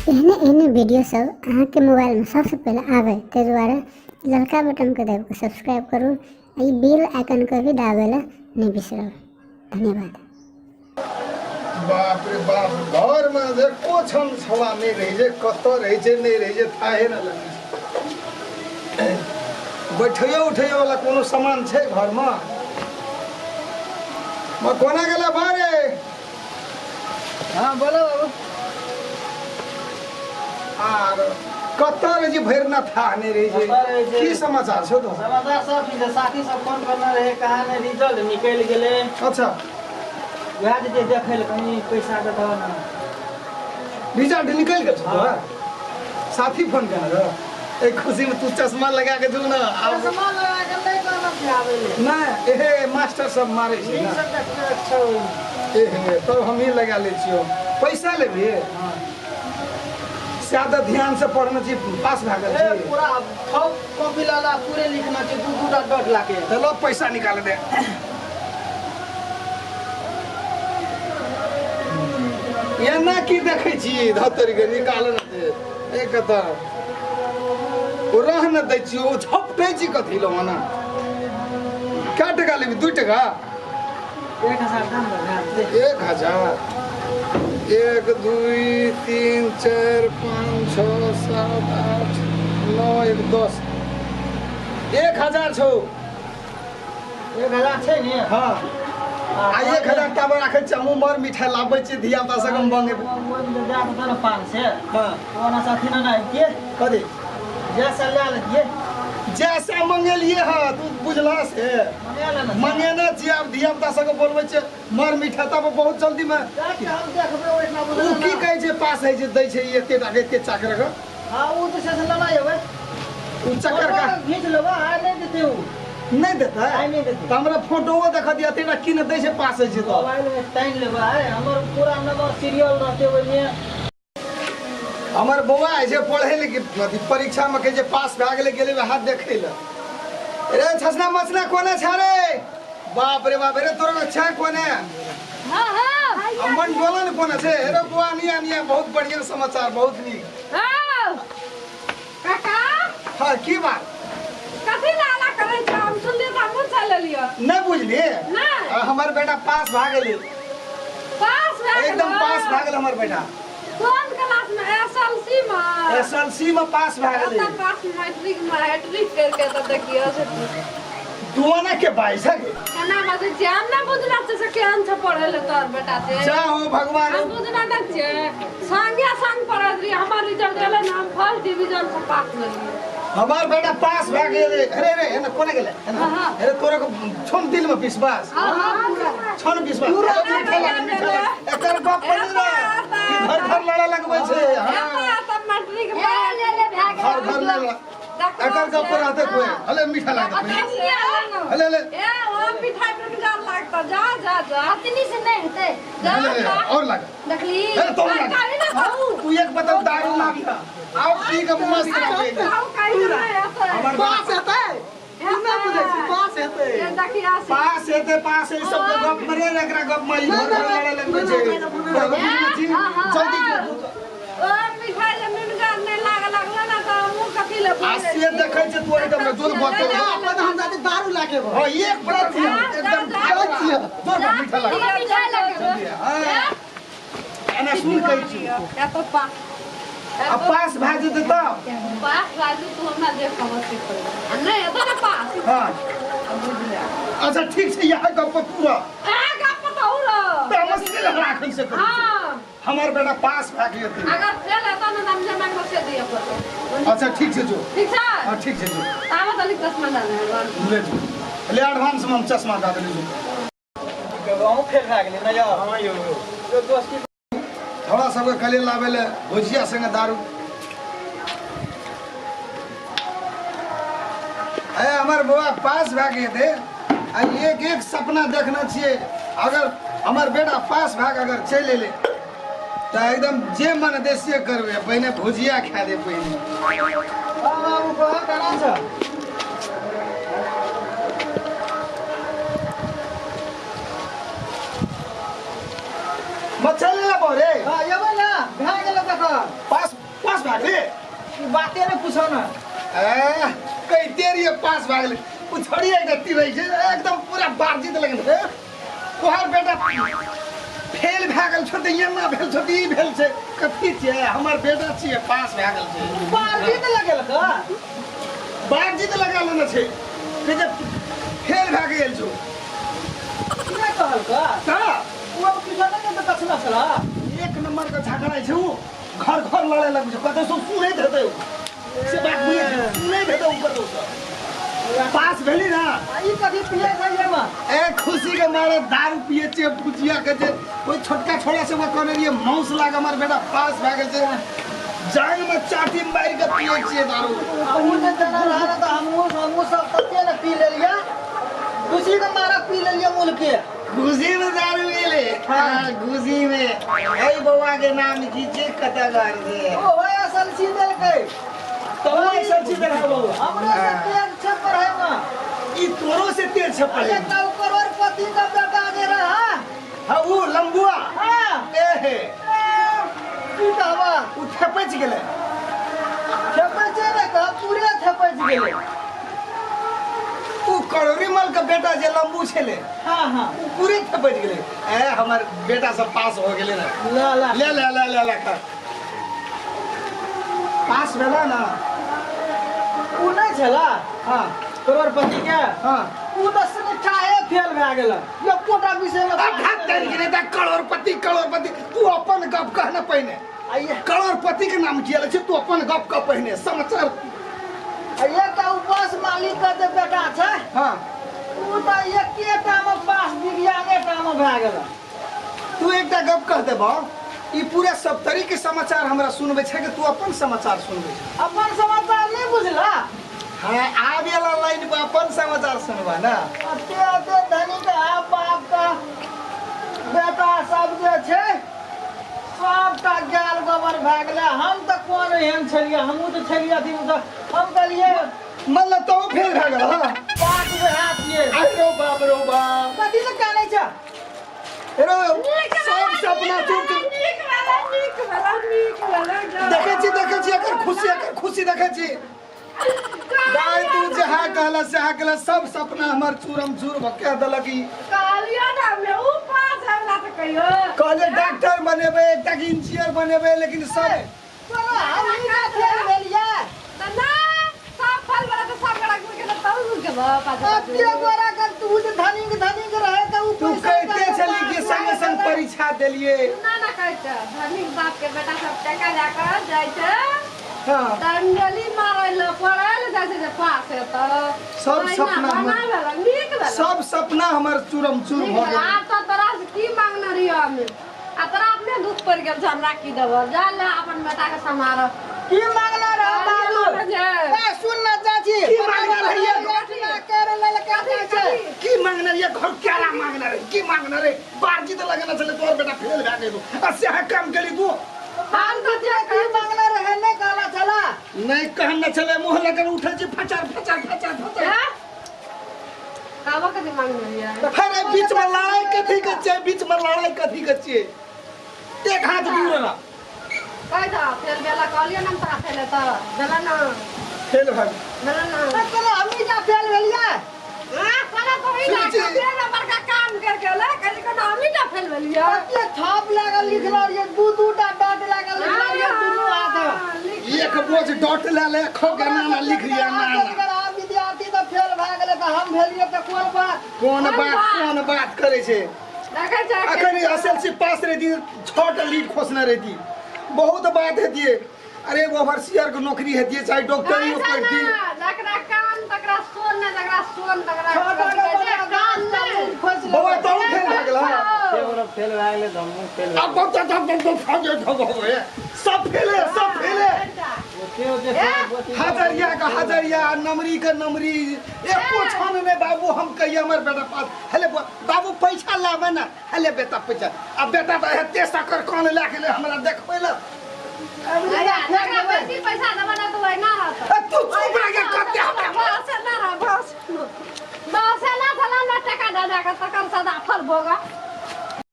एहने एहने वीडियो सब अहाँ के मोबाइल में सबसे पहले आवे ते दुआरे ललका बटन के दबा के सब्सक्राइब करू आ ई बेल आइकन के भी दाबेला नहीं बिसरब। धन्यवाद। बाप रे बाप, घर में एको छन छवा नहीं रही जे, कत रही जे नहीं रही जे थाहे न लगी। बैठियो उठियो वाला कोनो सामान छे घर में? मैं कोना गेला बारे? हाँ बोलो बाबू। आर कत रही जी भर ना था नहीं रही जे? की समाचार छो तो? समाचार सब ठीक है। साथी सब फोन करना रहे, कहा ने रिजल्ट निकल गेले। अच्छा, वहाँ जे देखे ले कहीं पैसा के तो ना रिजल्ट निकल गया छो? हाँ। साथी फोन कर रहा एक खुशी में तू चश्मा लगा के जो ना अब चश्मा लगा के नहीं करना चाहवे ले ना एहे मास्टर सब मारे छी ये ना सब देखते अच्छा होई। एहे तो हम ही लगा ले छियो। पैसा लेबे? हां ज्यादा ध्यान से पढ़ना चाहिए, पास भागल ए छी। पूरा सब कॉपी लाला पूरे लिखना चाहिए, दू डॉट लाके। चलो पैसा निकाल दे। ये ना की देखे छी धतरी के निकाल न दे एक त ओ रह न दै छी, ओ झपटै छी कथि लो मना। क्या टका लेबी? 2 टका? 1000 दाम लगा दे। 1000? 1 2 3 4 5 6 7 8 9 1 10 1000 छौ। 1000 छै ने? हाँ आ 1000 टाबर राखे छी, हमहूँ मर मिठाई लाबै छी धिया पुता सके बंगे। वो जा तो 500। हाँ ओना साथी ना के कथी जैसा ले लेतिए जैसा मंगेलिए हाँ तू बुझला से मंगेने छी। अब धिया पुता सके बोलबै छै मर मिठाई तब बहुत जल्दी में हम देखबे ओइना उ बुझल की कहै छै पास है जे दै छै एते टाके एते चाकर के। हां वो तो से लड़ा हेबे उ चक्कर का घीच लेबा आ नहीं देते हो नहीं देता है। नहीं देते त हमरा फोटोओ देखा दिया तेरा की न दै छै पास है छै तो मोबाइल में टाइम लेबा है। हमर पूरा नंबर सीरियल रहते ओइ में। हमर बौआ है जे पढ़े ले अथी परीक्षा में के जे पास भए गेले गेले हाथ देखे ले। रे छसना मसना कोने छारे? बाप रे बाप रे तोरा अच्छा कोने? हां हां अमन डोलन कोने छे? रे बुआ निया निया बहुत बढ़िया समाचार, बहुत नीक। हां काका हां की बात? कथि लाला करे छ? हम सुनली त हमहु चल लियो। नहीं बुझली? नहीं हमर बेटा पास भए गेले, पास भए गेल। एकदम पास भए गेल हमर बेटा। कोन क्लास में? एसएलसी में? एसएलसी में पास भए गेले। तब पास मैट्रिक में हैट्रिक करके त देखियो से दुआना के बाइस है केना बाजे छै? हम ना बुझला से केहन छ पढ़े ले तोर बेटा से। जा हो भगवान। हम बुझना त छै संगे संग पढ़त रही। हमर रिजल्ट एले ना, हम फर्स्ट डिवीजन से पास भेलिए। हमार बेटा पास भए गेले। अरे रे एना कोने गेले? हाँ। अरे तोरा को छोन दिल में विश्वास हां हां छोन विश्वास मीठा लागे एकर बाप पड़ी रे कि घर घर लड़ा लगबै छै। हां तब मैट्रिक में ले घर घर लड़ा एकर गप रहते कोई हले मीठा लागे हले हले ए ओ मिठाई पे जा लागता। जा जा जा इतनी से नहीं होते। जा हले जा और लागे देखली अरे तो लागे काहे ना खाऊ? तू एक बोतल दारू लाग आओ पी के मस्त लागे। खाऊ काहे ना ऐसे हमर पास हेतै ना बुझै छी पास हेतै। ये देखी आसी पास है सब के गप मरे एकरा गप में घर घर लड़ा लगबै छै। जल्दी ओ मिठाई ले मिनगा नहीं लागला ना तो मुंह कथि ले बोले। आसिए देखे छै तू एकदम जोर बोतल अपन हम जाते दारू लागे हां एक बोतल एकदम जोर मीठा लागे। मिठाई लगे हां एना सुन कहै छी या तो अब पास भए जेतै तब पास राजू तू हमरा देख खबर से कर नहीं है तो ना पास। हां अच्छा ठीक छै यहाँ गप पूरा ए गप बताऊ रो त मुश्किल राखै से कर। हां हमर बेटा पास भए गेलै। अगर फेल है तो नाम जमा कर से दिए पड़ो। अच्छा ठीक छै जो। ठीक है हां ठीक छै जो आवा तली चश्मा डाल ले जो ले एडवांस में हम चश्मा दे देली जो। गांव फेल भए गेलै ना यार। हां यो तो दोस्त की थोड़ा सबके कले लावे ले भुजिया संगे दारू। ए हमर बउआ पास भए गए थे आ एक एक सपना देखना चाहिए। अगर हमर बेटा पास भए के अगर चल एले तो एकदम जे मन देसिए करबे। पहले भुजिया खा दे पहले। बाबू को करा छ मचल ले बोरे हां ये वाला भए गेल तक पास बाते नहीं पूछो ना कहते रहिए पास भए गेलै ओ छोड़िए गति रहै छै एकदम पूरा बातचीत लगल छै तोहर बेटा फेल भए गेल छौ तऽ एना भेल छौ ई भेल छै कथी छियै हमर बेटा छियै पास भए गेल छै बातचीत लगल का बातचीत लगा लेने छै कि जे फेल भए गेल छौ नहीं कहल का का वो पूछो ना तो कसला चला एक नंबर का झगड़ा छै उ घर घर लड़े लग छै कतौ सुनैत हेतै से बात सुनैत हेतै ऊपर दोस्त पास भेली ना ई कथी पिए छै में ए खुशी के मारे दारू पिए छियै भुजिया के जे कोई छोटका छोड़ा से वो कहने रहिए मौस लाग हमर बेटा पास भए गेल छै जांग में चाटी मार के पिए छियै दारू हमहू ने जना रहा तो हमहू सब तते ने पी ले लिया खुशी के मारा पी ले लिया मूल के खुशी में दारू मिले हाँ खुशी में ए बउआ के नाम की जे कता गार दे ओ होय असल सीधल के तो ऐसा चीज है बउआ हमरे से तेज छपर है ना ई तोरो से तेज छपल अरे कल करोड़पति का बेटा आगे रहा हां वो लंबुआ हां ए हे की कहवा उ ठपच गेले छपै छै ने का पूरे छपै गेले उ करोड़ी मल का बेटा जे लंबू छले हां हां उ पूरे ठपच गेले ए हमर बेटा सब पास हो गेले ना ला ला ले ले ले ले ले कर पास भेला ना उ नहीं छला हां करोड़पति के हां उ दस ने काहे फेल भए गेल ये कोटा विषय में भाग कर गिरे त करोड़पति तू अपन गप कहना पहिने आइए करोड़पति के नाम किया छै तू अपन गप कह पहिने समाचार आइए का उपास मालिक का जे बेटा छै हां उ त एकेटा में पास विज्ञानेटा में भए गेल तू एकटा गप कह देबो ई पूरा सप्तरी के समाचार हमरा सुनबे छै कि तू अपन समाचार सुनबे छै अपन समाचार नहीं बुझला हां आबे वाला लाइन पे अपन समाचार सुनबा ना अते अते धनी का बाप का बेटा सब जे छै सबटा गाल गोबर भए गेलै हम तऽ कोन एहन छलियै हमहूँ तऽ छलियै अथी हम कहलियै मतलब तो फेल भए गेल हां पाँच गो हाथ ये अरे बाप रे बाप कथी से कानै छै रो सब सपना टूट देखे छी एकर खुशी देखे छी दाई तू जहाँ कहला सहा कहला सब सपना हमर चूरम चूर भके देलक ई कालिया ना में ऊ पास हमरा त कहियो कहले डॉक्टर बनेबे एकटा इंजीनियर बनेबे लेकिन सब चलो हम ई ना फेल भेलियै त ना सब फल वाला त सब गड़ा के तऊ के पास अते गोरा कर तू जे धनी रहे त उ तू कहते छली कि संग संग परीक्षा देलिए ना ना कहते धनिक बाप के बेटा सब टका जाकर जाय छै हां डंडली मारै ल पड़ल जाय छै जे पास है त सब सपना हमर नीक भेल सब सपना हमर चूरम चूर भ गेल आ त तोरा से की मांगना रहियो हमें आ तोरा अपने दुख पड़ गेल छै हमरा की देबो जा ले अपन बेटा के समारो की मांगना रहा बाबू ए सुन ना चाची की मांगना रहिए घटना कर लेल के छै की मांगना रे घर क्यारा मांगना रे की मांगना रे बारजी तो लगना चले तोर बेटा फेल भए गेल आ से काम करी तू हम तो जे की मांगना रहे ने कहला चला नहीं कहना चले मुंह लगे उठे छी फचार काबा के मांगना रहिए फिर बीच में लड़ाई कथी के छै बीच में लड़ाई कथी के छै एक हाथ दूर ना कह दा फेल बेला कहलियो ना तोरा फेल त बेला ना फेल भए बेला ना चलो हम ही जा फेल भेलियै हां साला तो ही ना फेल बड़का काम कर के ले कहीं को हम ही ना फेल भेलियो ये छाप लागल लिखला रे दू टा डॉट लागल लिखला रे दुनू हाथ एक बोझ डॉट ले खो के नाम लिख लिया ना विद्यार्थी तो फेल भए गेलै त हम भेलियै त कोन बात करे छे देखै छै अखन एसएलसी पास रहती 6टा लीड खोसना रहती बहुत बात हेती अरे वो ओवरसियर के नौकरी हेती चाहे डॉक्टरी में पढ़ती जकरा कान तकरा सोन ने जकरा सोन तकरा कान नहीं बाबा तो फेल भए गेल एगो फेल भए गेलै त हम फेल अब तो फागे ठगो सब फेले हजरिया नमरी का नमरी एको छन ने बाबू हम कहिए हमर बेटा पास हेले बाबू पैसा लावे ना हेले बेटा पैसा अब बेटा तो हेते सकर कान ला के हमरा देखबै ल पैसा देबा ना तो ना रहत तू चुप रह के कते हमरा बस ना रह बस ना चला ना टका दादा का तकर सदा फल भोगा